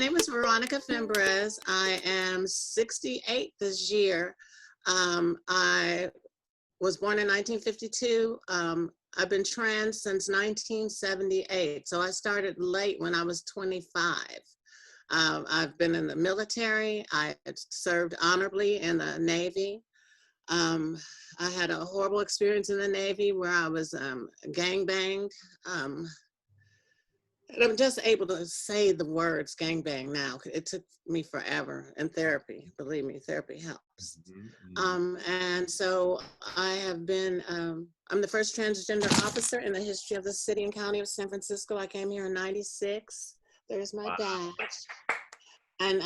name is Veronika Fimbres. I am 68 this year. I was born in 1952. I've been trans since 1978. So I started late when I was 25. I've been in the military. I served honorably in the Navy. I had a horrible experience in the Navy where I was gangbanged. And I'm just able to say the words gangbang now. It took me forever in therapy. Believe me, therapy helps. And so I have been, I'm the first transgender officer in the history of the city and county of San Francisco. I came here in '96. There's my badge. And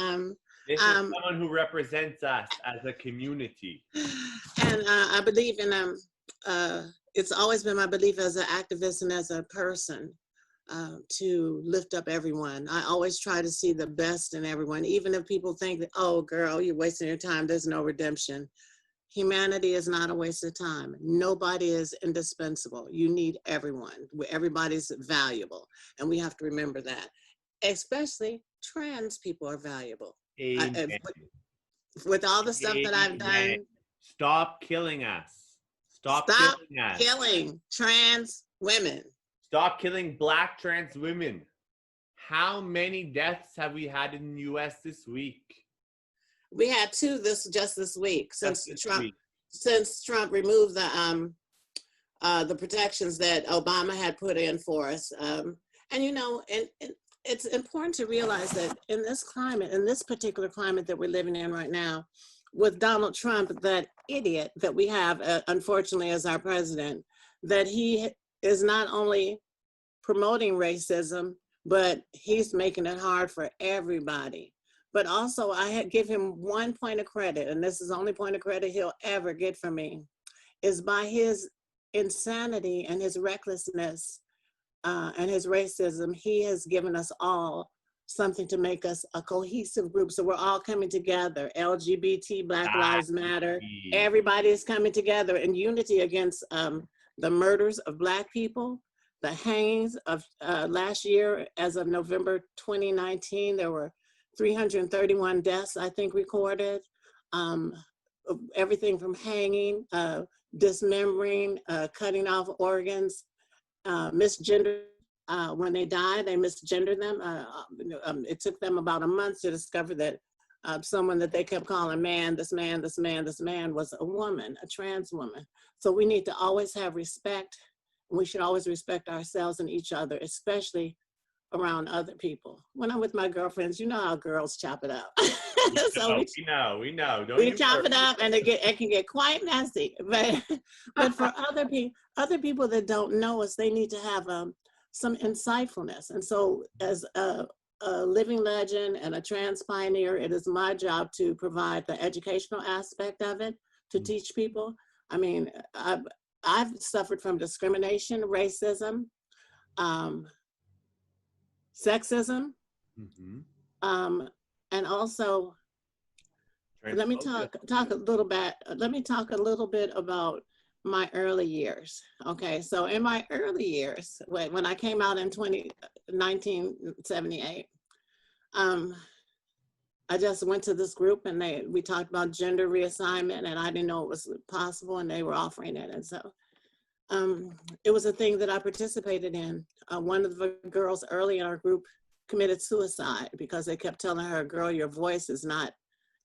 this is someone who represents us as a community. And I believe in, it's always been my belief as an activist and as a person to lift up everyone. I always try to see the best in everyone, even if people think that, oh girl, you're wasting your time, there's no redemption. Humanity is not a waste of time. Nobody is indispensable. You need everyone. Everybody's valuable. And we have to remember that. Especially trans people are valuable. With all the stuff that I've done. Stop killing us. Stop killing trans women. Stop killing Black trans women. How many deaths have we had in the US this week? We had 2 just this week since Trump removed the protections that Obama had put in for us. And you know, and it's important to realize that in this climate, in this particular climate that we're living in right now, with Donald Trump, that idiot that we have, unfortunately, as our president, that he is not only promoting racism, but he's making it hard for everybody. But also, give him one point of credit, and this is the only point of credit he'll ever get from me, is by his insanity and his recklessness and his racism, he has given us all something to make us a cohesive group. So we're all coming together. LGBT, Black Lives Matter, everybody is coming together in unity against the murders of Black people, the hangings of last year. As of November 2019, there were 331 deaths, I think, recorded. Everything from hanging, dismembering, cutting off organs, misgender. When they died, they misgendered them. It took them about a month to discover that someone that they kept calling man, this man, this man, this man was a woman, a trans woman. So we need to always have respect. We should always respect ourselves and each other, especially around other people. When I'm with my girlfriends, you know how girls chop it up. So we know. We chop it up, and it can get quite messy. But for other people that don't know us, they need to have some insightfulness. And so, as a living legend and a trans pioneer, it is my job to provide the educational aspect of it, to teach people. I mean, I've suffered from discrimination, racism, sexism, and also let me talk a little bit about my early years. Okay, so in my early years, when I came out in 1978, I just went to this group and we talked about gender reassignment, and I didn't know it was possible, and they were offering it. And so it was a thing that I participated in. One of the girls early in our group committed suicide because they kept telling her, girl, your voice is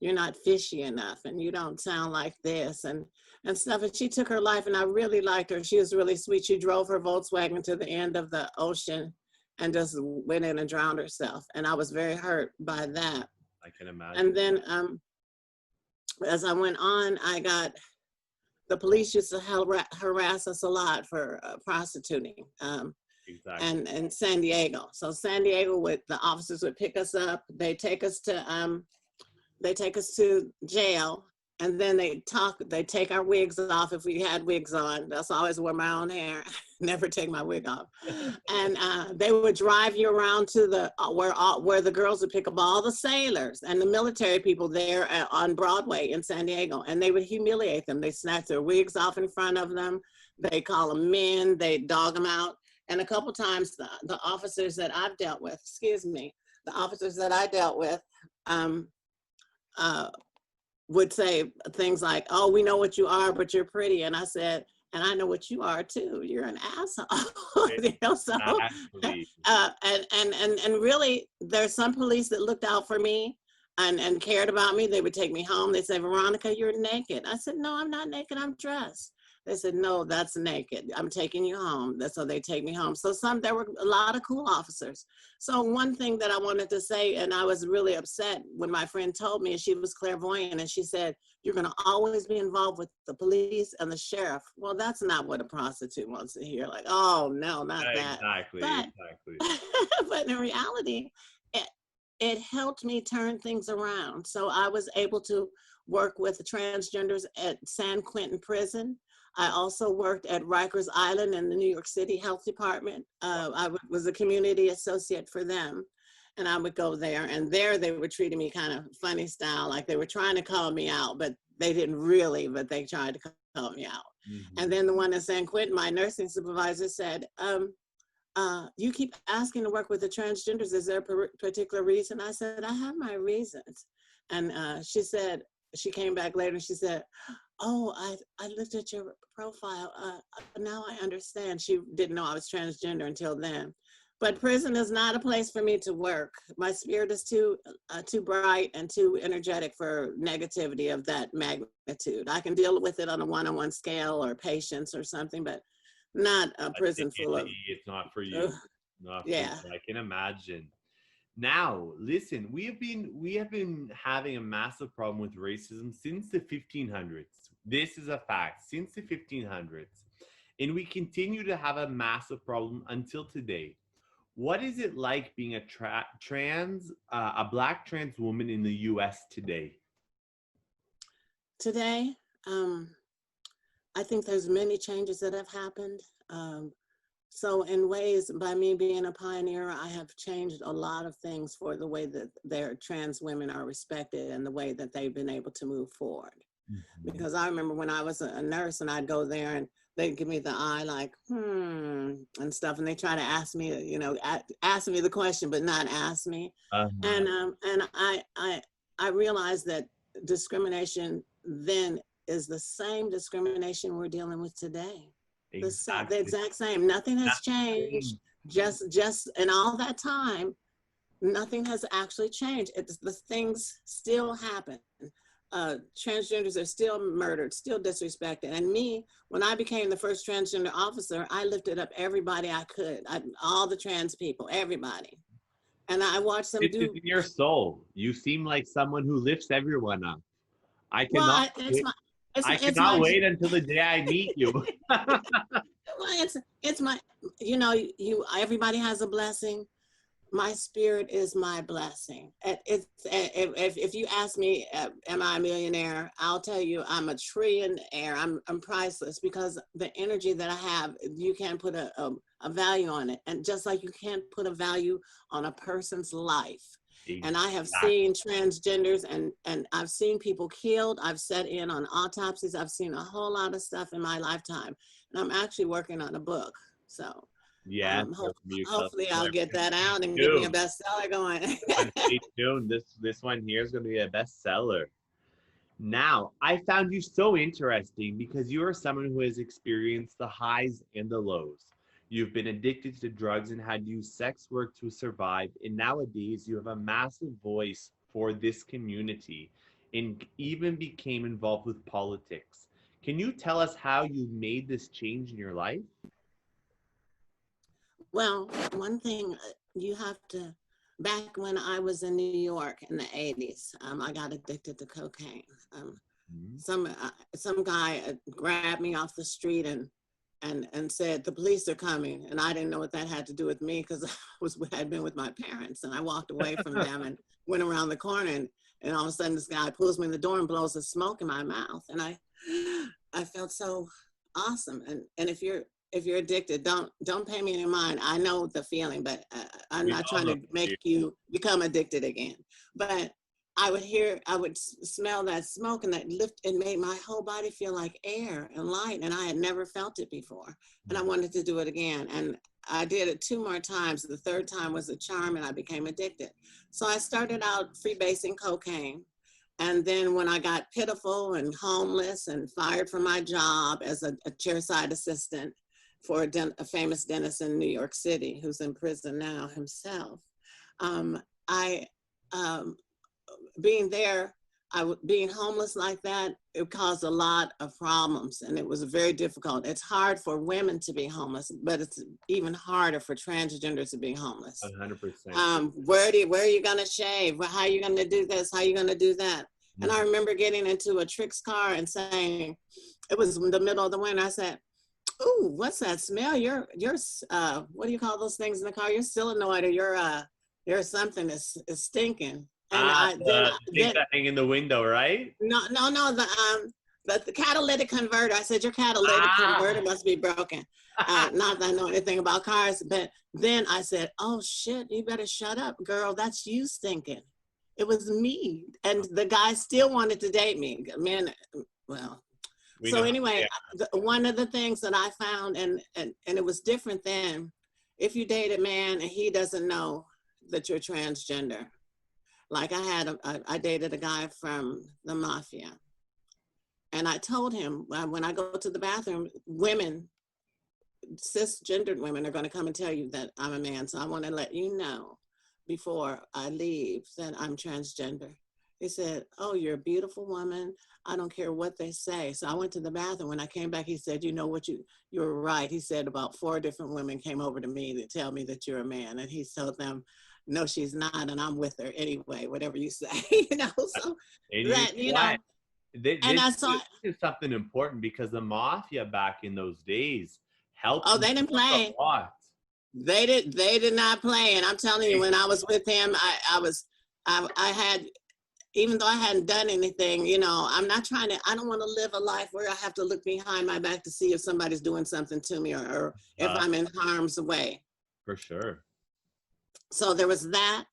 you're not fishy enough, and you don't sound like this, and stuff. And she took her life, and I really liked her. She was really sweet. She drove her Volkswagen to the end of the ocean and just went in and drowned herself. And I was very hurt by that. I can imagine. And then as I went on, the police used to harass us a lot for prostituting. Exactly. And in San Diego. So San Diego, the officers would pick us up. They take us to jail, and then they take our wigs off if we had wigs on. That's always wear my own hair. Never take my wig off. And they would drive you around to where the girls would pick up all the sailors and the military people there on Broadway in San Diego, and they would humiliate them. They snatch their wigs off in front of them. They call them men. They dog them out. And a couple times the officers that I've dealt with, the officers that I dealt with would say things like, "Oh, we know what you are, but you're pretty." And I said, "And I know what you are too. You're an asshole." You know, so and really, there's some police that looked out for me and cared about me. They would take me home. They said, "Veronika, you're naked." I said, "No, I'm not naked. I'm dressed." They said, "No, that's naked. I'm taking you home." So they take me home. So there were a lot of cool officers. So one thing that I wanted to say, and I was really upset when my friend told me, and she was clairvoyant, and she said, "You're going to always be involved with the police and the sheriff." Well, that's not what a prostitute wants to hear. Like, oh, no, not that. Exactly. But in reality, it helped me turn things around. So I was able to work with the transgenders at San Quentin Prison. I also worked at Rikers Island in the New York City Health Department. I was a community associate for them. And I would go there, and there they were treating me kind of funny style, like they were trying to call me out, but they didn't really, but they tried to call me out. And then the one at San Quentin, my nursing supervisor said, "You keep asking to work with the transgenders. Is there a particular reason?" I said, "I have my reasons." And she said, she came back later and she said, "Oh, I looked at your profile. Now I understand." She didn't know I was transgender until then. But prison is not a place for me to work. My spirit is too bright and too energetic for negativity of that magnitude. I can deal with it on a one-on-one scale or patients or something, but not a prison full of. It's not for you. Not for yeah. you. I can imagine. Now, listen, we have been having a massive problem with racism since the 1500s. This is a fact, since the 1500s. And we continue to have a massive problem until today. What is it like being a Black trans woman in the US today? Today, I think there's many changes that have happened. So in ways, by me being a pioneer, I have changed a lot of things for the way that their trans women are respected and the way that they've been able to move forward. Because I remember when I was a nurse and I'd go there and they'd give me the eye like, and stuff. And they try to ask me, ask me the question, but not ask me. And I realized that discrimination then is the same discrimination we're dealing with today. Exactly. The exact same. Nothing has changed. Just in all that time, nothing has actually changed. The things still happen. Transgenders are still murdered, still disrespected. And me, when I became the first transgender officer, I lifted up everybody I could. All the trans people, everybody. And I watched them do. In your soul. You seem like someone who lifts everyone up. I cannot. I cannot wait until the day I meet you. It's my, everybody has a blessing. My spirit is my blessing. If you ask me, am I a millionaire? I'll tell you, I'm a trillionaire. I'm priceless because the energy that I have, you can't put a value on it. And just like you can't put a value on a person's life. And I have seen transgenders and I've seen people killed. I've sat in on autopsies. I've seen a whole lot of stuff in my lifetime. And I'm actually working on a book. So yeah, hopefully I'll get that out and get me a bestseller going. Stay tuned. This one here is going to be a bestseller. Now, I found you so interesting because you are someone who has experienced the highs and the lows. You've been addicted to drugs and had to use sex work to survive. And nowadays, you have a massive voice for this community and even became involved with politics. Can you tell us how you made this change in your life? Well, one thing you have to, back when I was in New York in the 80s, I got addicted to cocaine. Some guy grabbed me off the street and said, "The police are coming." And I didn't know what that had to do with me because I had been with my parents, and I walked away from them and went around the corner, and all of a sudden this guy pulls me in the door and blows the smoke in my mouth. And I felt so awesome. And if you're addicted, don't pay me any mind. I know the feeling, but I'm not trying to make you become addicted again. But I would smell that smoke, and that it made my whole body feel like air and light, and I had never felt it before. And I wanted to do it again. And I did it 2 more times. The third time was a charm, and I became addicted. So I started out freebasing cocaine. And then when I got pitiful and homeless and fired from my job as a chairside assistant for a famous dentist in New York City, who's in prison now himself, being there, being homeless like that, it caused a lot of problems, and it was very difficult. It's hard for women to be homeless, but it's even harder for transgenders to be homeless. 100%. Where are you gonna shave? How are you gonna do this? How are you gonna do that? Mm-hmm. And I remember getting into a Trix car and saying, it was in the middle of the winter, I said, "Ooh, what's that smell? You're what do you call those things in the car? You're solenoid, or you're something that's stinking." And things that hang in the window, right? No, the catalytic converter. I said, your catalytic converter must be broken. Not that I know anything about cars, but then I said, oh shit, you better shut up, girl. That's you stinking. It was me. And the guy still wanted to date me. Man, well. So anyway, one of the things that I found, and it was different then, if you date a man and he doesn't know that you're transgender. Like I dated a guy from the mafia, and I told him, when I go to the bathroom, women, cisgendered women are going to come and tell you that I'm a man. So I want to let you know before I leave that I'm transgender. He said, oh, you're a beautiful woman. I don't care what they say. So I went to the bathroom. When I came back, he said, you know what, you're right. He said about 4 different women came over to me to tell me that you're a man. And he told them, no, she's not, and I'm with her anyway, whatever you say, you know, so that, you know. This is something important, because the mafia back in those days helped. Oh, they didn't play. They did not play. And I'm telling you, when I was with him, I had, even though I hadn't done anything, you know, I don't want to live a life where I have to look behind my back to see if somebody's doing something to me, or if I'm in harm's way. For sure. So there was that.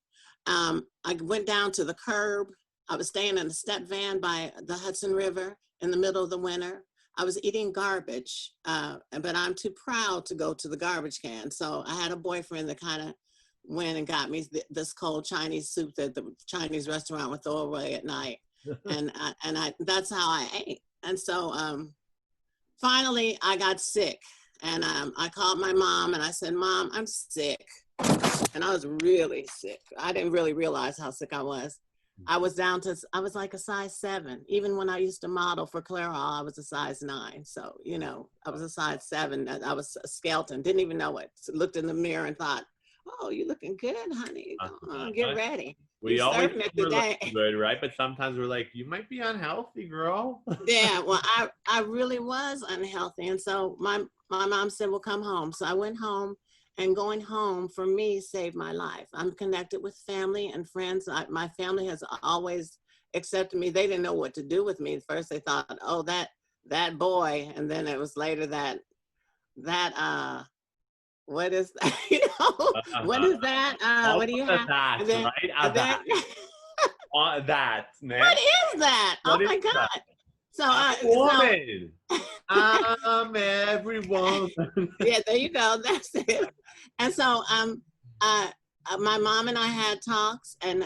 I went down to the curb. I was staying in a step van by the Hudson River in the middle of the winter. I was eating garbage, but I'm too proud to go to the garbage can. So I had a boyfriend that kind of went and got me this cold Chinese soup that the Chinese restaurant would throw away at night. And that's how I ate. And so finally I got sick, and I called my mom and I said, Mom, I'm sick. And I was really sick. I didn't really realize how sick I was. I was like a size 7. Even when I used to model for Clairol, I was a size 9. So, you know, I was a size 7. I was a skeleton, didn't even know it. So looked in the mirror and thought, oh, you're looking good, honey. Get ready. We always think we're looking good, right? But sometimes we're like, you might be unhealthy, girl. Yeah, well, I really was unhealthy. And so my mom said, well, come home. So I went home. And going home, for me, saved my life. I'm connected with family and friends. My family has always accepted me. They didn't know what to do with me. At first, they thought, oh, that boy. And then it was later that what is that? You know, what is that? What do you have? That, then, right? That, man. What is that? What oh, my God. That? So, woman. I'm every woman. Yeah, there you go. That's it. And so, my mom and I had talks, and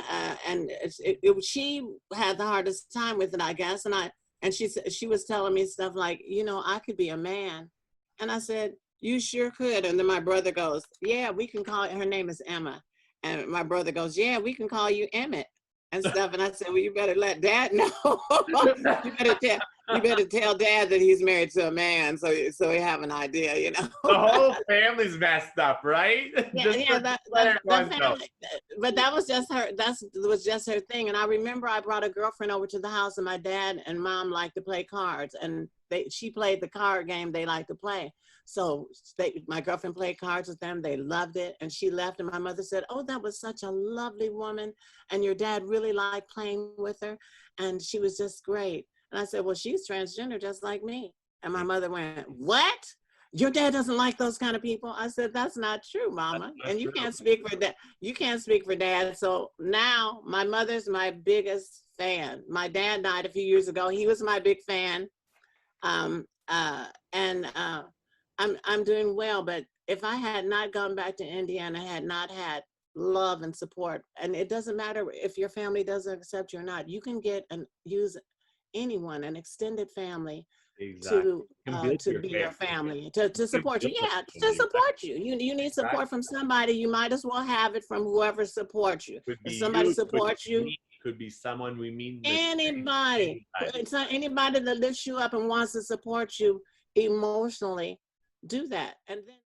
she had the hardest time with it, I guess. And she was telling me stuff like, you know, I could be a man. And I said, you sure could. And then my brother goes, yeah, we can call her name is Emma. And my brother goes, yeah, we can call you Emmett and stuff. And I said, well, you better let Dad know. You better tell Dad that he's married to a man, so he have an idea, you know. The whole family's messed up, right? Yeah, the family, but that was just her. That was just her thing. And I remember I brought a girlfriend over to the house, and my dad and mom liked to play cards, and she played the card game they like to play. So my girlfriend played cards with them. They loved it. And she left, and my mother said, oh, that was such a lovely woman. And your dad really liked playing with her. And she was just great. And I said, well, she's transgender just like me. And my mother went, what? Your dad doesn't like those kind of people? I said, that's not true, Mama. And you can't speak for that. You can't speak for Dad. So now my mother's my biggest fan. My dad died a few years ago. He was my big fan. I'm doing well, but if I had not gone back to Indiana, had not had love and support, and it doesn't matter if your family doesn't accept you or not, you can get and use anyone, an extended family, Exactly. to be your family, to support you. Yeah, to support you. You need support from somebody. You might as well have it from whoever supports you. If somebody supports you, could be someone we meet. Anybody. It's not anybody that lifts you up and wants to support you emotionally. Do that, and then.